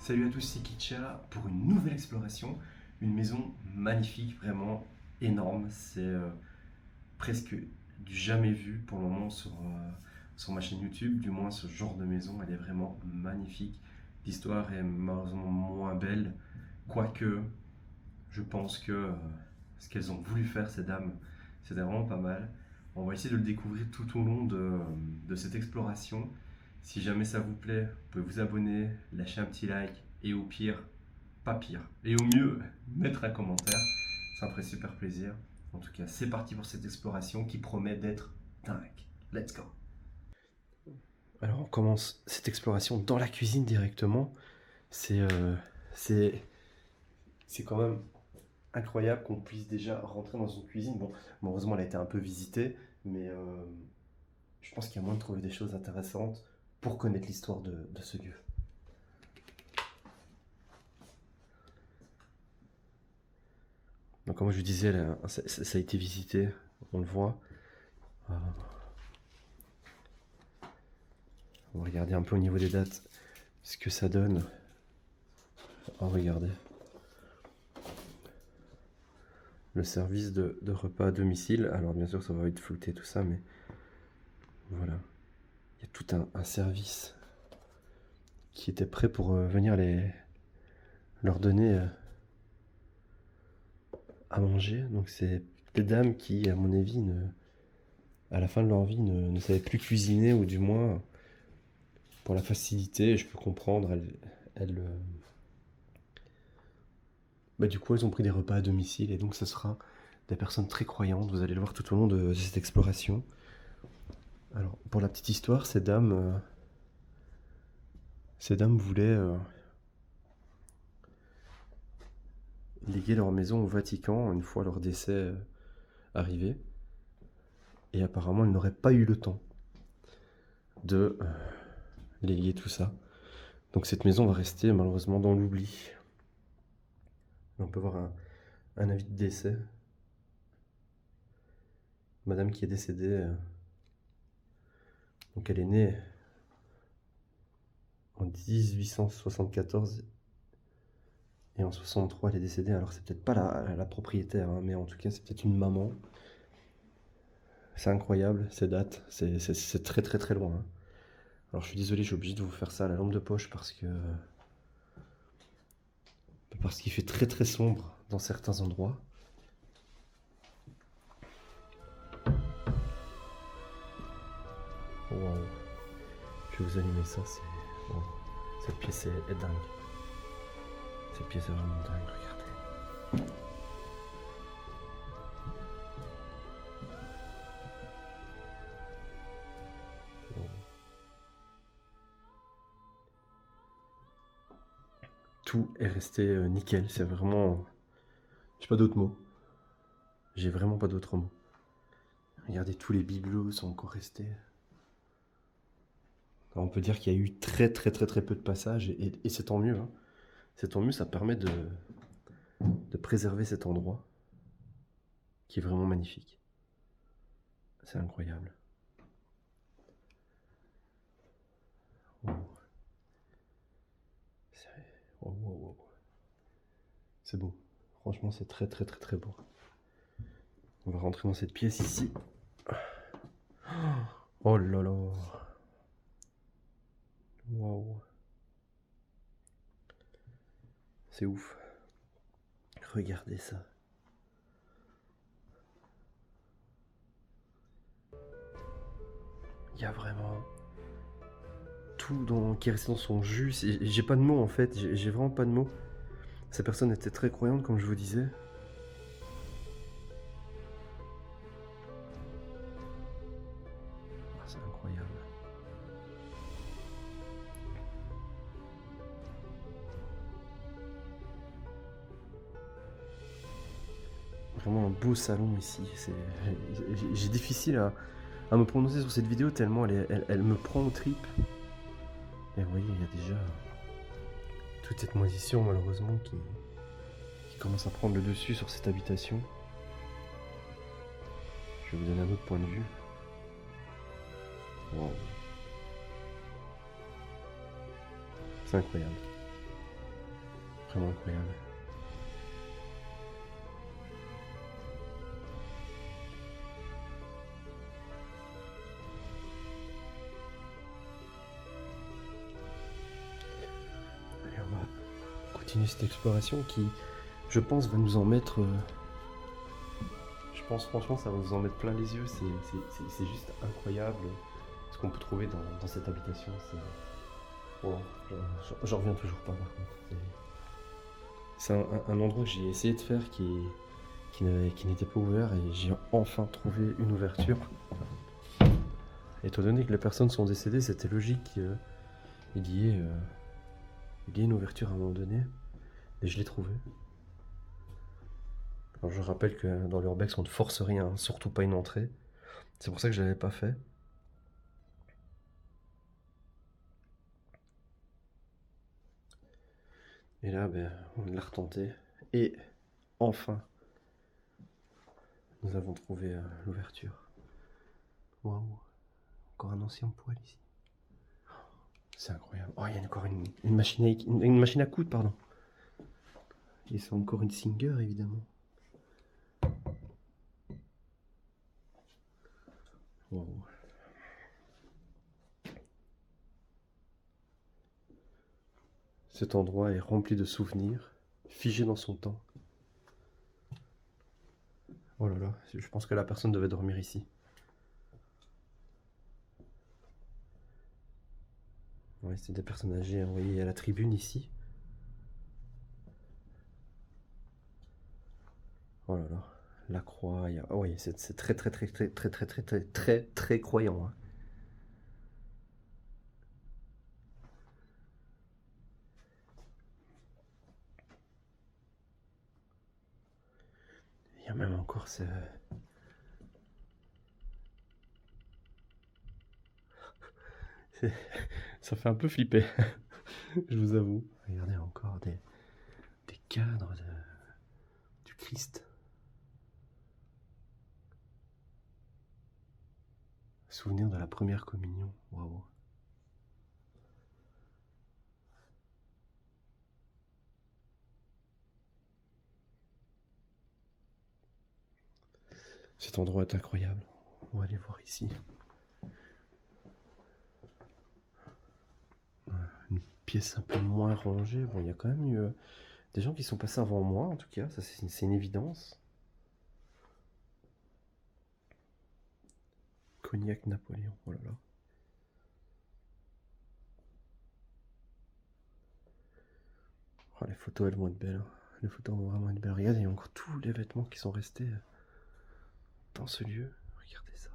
Salut à tous, c'est Kitcha pour une nouvelle exploration. Une maison magnifique, vraiment énorme. C'est presque du jamais vu pour le moment sur ma chaîne YouTube. Du moins, ce genre de maison, elle est vraiment magnifique. L'histoire est malheureusement moins belle, quoique je pense que ce qu'elles ont voulu faire, ces dames, c'était vraiment pas mal. On va essayer de le découvrir tout au long de cette exploration. Si jamais ça vous plaît, vous pouvez vous abonner, lâcher un petit like et au pire, pas pire, et au mieux, mettre un commentaire. Ça me ferait super plaisir. En tout cas, c'est parti pour cette exploration qui promet d'être dingue. Let's go! Alors on commence cette exploration dans la cuisine directement. C'est c'est quand même incroyable qu'on puisse déjà rentrer dans une cuisine. Bon, heureusement, elle a été un peu visitée, mais je pense qu'il y a moyen de trouver des choses intéressantes pour connaître l'histoire de ce lieu. Donc, comme je vous disais, là, ça a été visité, on le voit. On va regarder un peu au niveau des dates ce que ça donne. Oh, regardez. Le service de repas à domicile. Alors, bien sûr, ça va être flouté tout ça, mais voilà. Il y a tout un service qui était prêt pour venir leur donner à manger. Donc, c'est des dames qui, à mon avis, à la fin de leur vie, ne savaient plus cuisiner, ou du moins, pour la facilité, je peux comprendre, du coup, elles ont pris des repas à domicile, et donc ce sera des personnes très croyantes. Vous allez le voir tout au long de cette exploration. Alors, pour la petite histoire, ces dames voulaient léguer leur maison au Vatican une fois leur décès arrivé. Et apparemment, elles n'auraient pas eu le temps de léguer tout ça. Donc cette maison va rester malheureusement dans l'oubli. On peut voir un avis de décès. Madame qui est décédée, donc elle est née en 1874 et en 63 elle est décédée. Alors c'est peut-être pas la propriétaire, hein, mais en tout cas c'est peut-être une maman. C'est incroyable ces dates, c'est très très très loin, hein. Alors je suis désolé, j'ai obligé de vous faire ça à la lampe de poche parce qu'il fait très très sombre dans certains endroits. Wow. Je vais vous allumer ça, wow. Cette pièce est dingue. Cette pièce est vraiment dingue, regardez. Wow. Tout est resté nickel, c'est vraiment... J'ai pas d'autres mots. J'ai vraiment pas d'autres mots. Regardez, tous les bibelots sont encore restés. Alors, on peut dire qu'il y a eu très très très très peu de passages, et c'est tant mieux, hein. C'est tant mieux, ça permet de préserver cet endroit qui est vraiment magnifique. C'est incroyable. Wow. Wow. C'est beau. Franchement, c'est très très très très beau. On va rentrer dans cette pièce ici. Oh là là. Waouh. C'est ouf. Regardez ça. Il y a vraiment tout qui est resté dans son jus. J'ai pas de mots en fait. J'ai vraiment pas de mots. Ces personnes étaient très croyantes, comme je vous disais. Ah, c'est incroyable. Vraiment un beau salon ici. J'ai difficile à me prononcer sur cette vidéo tellement elle me prend aux tripes. Et vous voyez, il y a déjà toute cette moisissure malheureusement qui commence à prendre le dessus sur cette habitation. Je vais vous donner un autre point de vue. Wow. C'est incroyable. Vraiment incroyable. Allez, on va continuer cette exploration qui, je pense, va nous en mettre... je pense franchement ça va nous en mettre plein les yeux. C'est juste incroyable ce qu'on peut trouver dans cette habitation. Bon, j'en reviens toujours pas par contre. C'est un endroit que j'ai essayé de faire qui n'était pas ouvert et j'ai enfin trouvé une ouverture. Étant donné que les personnes sont décédées, c'était logique qu'il y ait une ouverture à un moment donné. Et je l'ai trouvé. Alors je rappelle que dans l'urbex on ne force rien, hein, surtout pas une entrée. C'est pour ça que je l'avais pas fait. Et là, on l'a retenté. Et enfin, nous avons trouvé l'ouverture. Waouh, encore un ancien poêle ici. C'est incroyable. Oh, il y a encore une machine à coudre, pardon. Et c'est encore une Singer, évidemment. Waouh. Cet endroit est rempli de souvenirs, figé dans son temps. Oh là là, je pense que la personne devait dormir ici. Ouais, c'est des personnes âgées envoyées à la tribune ici. Oh là là, la croix, oh oui, c'est très croyant. Hein. Il y a même encore ce... Ça fait un peu flipper, je vous avoue. Regardez encore des cadres du Christ. Souvenir de la première communion, waouh. Cet endroit est incroyable. On va aller voir ici. Une pièce un peu moins rangée. Bon, il y a quand même eu des gens qui sont passés avant moi, en tout cas. Ça, c'est une évidence. Cognac Napoléon, oh là là. Oh, les photos, elles vont être belles. Hein. Les photos vont vraiment être belles. Regardez, il y a encore tous les vêtements qui sont restés dans ce lieu. Regardez ça.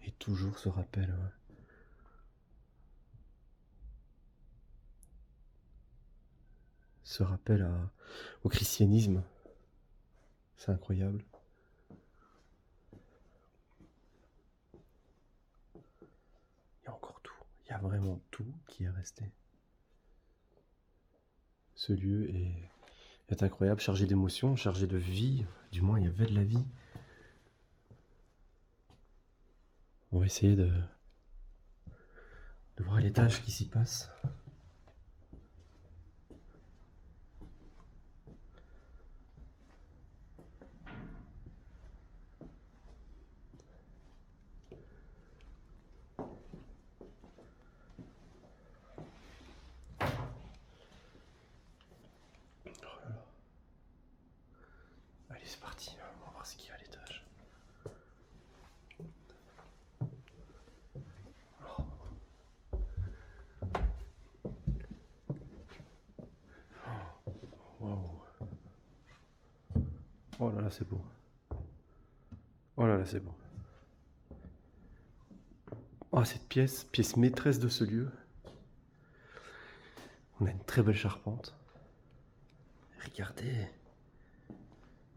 Et toujours ce rappel. Ouais. Ce rappel au christianisme. C'est incroyable. Il y a encore tout. Il y a vraiment tout qui est resté. Ce lieu est incroyable, chargé d'émotions, chargé de vie. Du moins, il y avait de la vie. On va essayer de voir les tâches qui s'y passent. Allez, c'est parti. On va voir ce qu'il y a à l'étage. Waouh. Oh là là, c'est beau. Oh là là, c'est beau. Oh, cette pièce maîtresse de ce lieu. On a une très belle charpente. Regardez.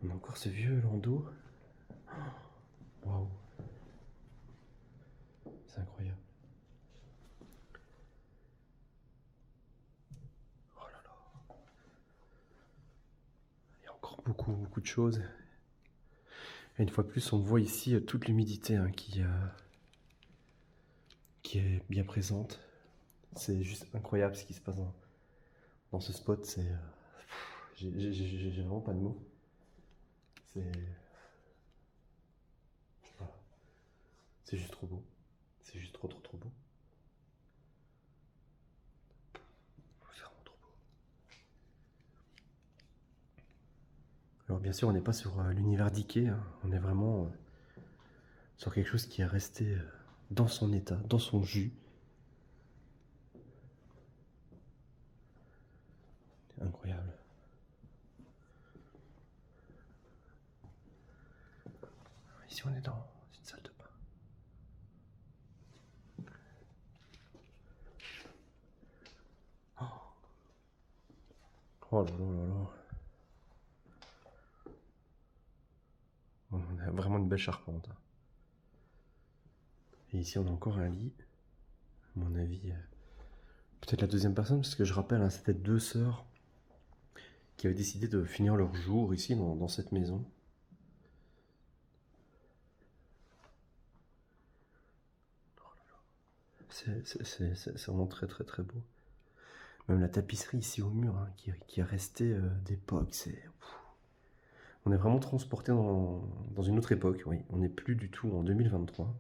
On a encore ce vieux landau. Waouh. C'est incroyable. Oh là là. Il y a encore beaucoup de choses. Et une fois de plus, on voit ici toute l'humidité hein, qui est bien présente. C'est juste incroyable ce qui se passe dans ce spot. J'ai vraiment pas de mots. C'est voilà. C'est juste trop beau. C'est juste trop trop trop beau. C'est vraiment trop beau. Alors bien sûr, on n'est pas sur l'univers d'Ikea, hein. On est vraiment sur quelque chose qui est resté dans son état, dans son jus. Incroyable. Ici, on est dans une salle de bain. Oh là là là là. On a vraiment une belle charpente. Et ici, on a encore un lit. À mon avis, peut-être la deuxième personne, parce que je rappelle, hein, c'était deux sœurs qui avaient décidé de finir leur jour ici, dans cette maison. C'est vraiment très très très beau. Même la tapisserie ici au mur, hein, qui est restée d'époque, on est vraiment transporté dans une autre époque, oui. On n'est plus du tout en 2023.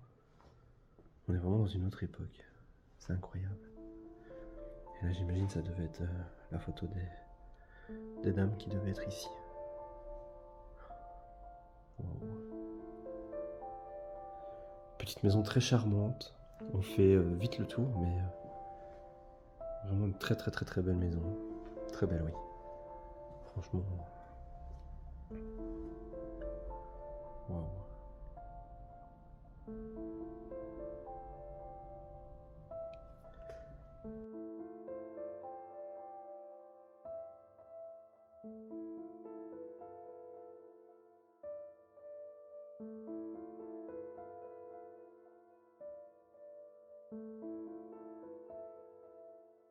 On est vraiment dans une autre époque. C'est incroyable. Et là, j'imagine ça devait être la photo des dames qui devaient être ici. Wow. Petite maison très charmante. On fait vite le tour, mais vraiment une très très très très belle maison. Très belle, oui. Franchement. Waouh.